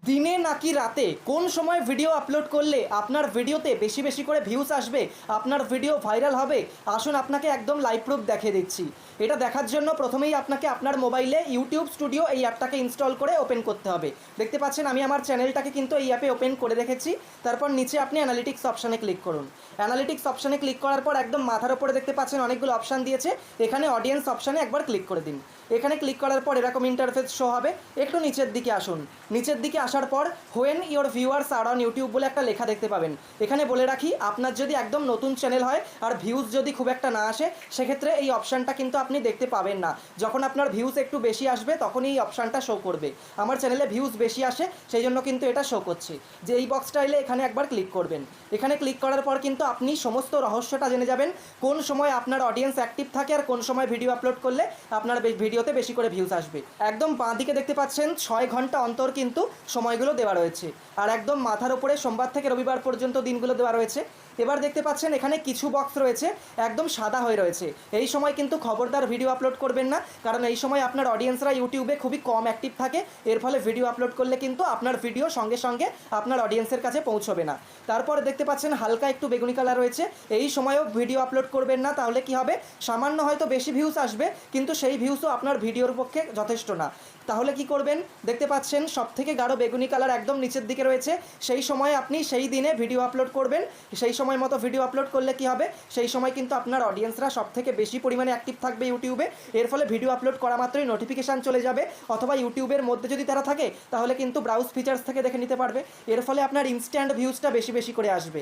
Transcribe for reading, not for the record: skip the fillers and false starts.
দিনে নাকি রাতে কোন সময় ভিডিও আপলোড করলে আপনার ভিডিওতে বেশি বেশি করে ভিউজ আসবে, আপনার ভিডিও ভাইরাল হবে? আসুন আপনাকে একদম লাইভ প্রুফ দেখিয়ে দিচ্ছি। এটা দেখার জন্য প্রথমেই আপনাকে আপনার মোবাইলে ইউটিউব স্টুডিও এই অ্যাপটাকে ইনস্টল করে ওপেন করতে হবে। দেখতে পাচ্ছেন আমি আমার চ্যানেলটাকে কিন্তু এই অ্যাপে ওপেন করে রেখেছি। তারপর নিচে আপনি অ্যানালিটিক্স অপশানে ক্লিক করুন। অ্যানালিটিক্স অপশানে ক্লিক করার পর একদম মাথার উপরে দেখতে পাচ্ছেন অনেকগুলো অপশান দিয়েছে। এখানে অডিয়েন্স অপশানে একবার ক্লিক করে দিন। এখানে ক্লিক করার পর এরকম ইন্টারফেস শো হবে। একটু নিচের দিকে আসুন। নিচের দিকে আসার পর when your viewers are on YouTube বলে একটা লেখা দেখতে পাবেন। এখানে বলে রাখি, আপনার যদি একদম নতুন চ্যানেল হয় আর ভিউজ যদি খুব একটা না আসে, সেক্ষেত্রে এই অপশানটা কিন্তু আপনি দেখতে পাবেন না। যখন আপনার ভিউজ একটু বেশি আসবে তখন এই অপশানটা শো করবে। আমার চ্যানেলে ভিউজ বেশি আসে, সেই জন্য কিন্তু এটা শো করছে। যে এই বক্সটা এলে এখানে একবার ক্লিক করবেন। এখানে ক্লিক করার পর কিন্তু আপনি সমস্ত রহস্যটা জেনে যাবেন, কোন সময় আপনার অডিয়েন্স অ্যাক্টিভ থাকে আর কোন সময় ভিডিও আপলোড করলে আপনার ভিডিওতে বেশি করে ভিউজ আসবে। একদম বাঁ দিকে দেখতে পাচ্ছেন 6 ঘন্টা অন্তর কিন্তু সময়গুলো দেওয়া রয়েছে, আর একদম মাথার উপরে সোমবার থেকে রবিবার পর্যন্ত দিনগুলো দেওয়া রয়েছে। এবার দেখতে পাচ্ছেন এখানে কিছু বক্স রয়েছে একদম সাদা হয়ে রয়েছে। এই সময় কিন্তু খবরদার ভিডিও আপলোড করবেন না, কারণ এই সময় আপনার অডিয়েন্সরা ইউটিউবে খুবই কম অ্যাক্টিভ থাকে। এর ফলে ভিডিও আপলোড করলে কিন্তু আপনার ভিডিও সঙ্গে সঙ্গে আপনার অডিয়েন্সের কাছে পৌঁছবে না। তারপর দেখতে পাচ্ছেন হালকা একটু বেগুনি কালার রয়েছে। এই সময়ও ভিডিও আপলোড করবেন না, তাহলে কি হবে, সামান্য হয়তো বেশি ভিউজ আসবে, কিন্তু সেই ভিউসও আপনার ভিডিওর পক্ষে যথেষ্ট না। তাহলে কি করবেন, দেখতে পাচ্ছেন সবথেকে গাঢ় বেগুনি কালার একদম নিচের দিকে রয়েছে। সেই সময় আপনি সেই দিনে ভিডিও আপলোড করবেন। সেই সময় মতো ভিডিও আপলোড করলে কি হবে, সেই সময় কিন্তু আপনার অডিয়েন্সরা সবথেকে বেশি পরিমাণে অ্যাক্টিভ থাকবে ইউটিউবে। এর ফলে ভিডিও আপলোড করা মাত্রই নোটিফিকেশান চলে যাবে, অথবা ইউটিউবের মধ্যে যদি তারা থাকে তাহলে কিন্তু ব্রাউজ ফিচার্স থেকে দেখে নিতে পারবে। এর ফলে আপনার ইনস্ট্যান্ট ভিউজটা বেশি বেশি করে আসবে।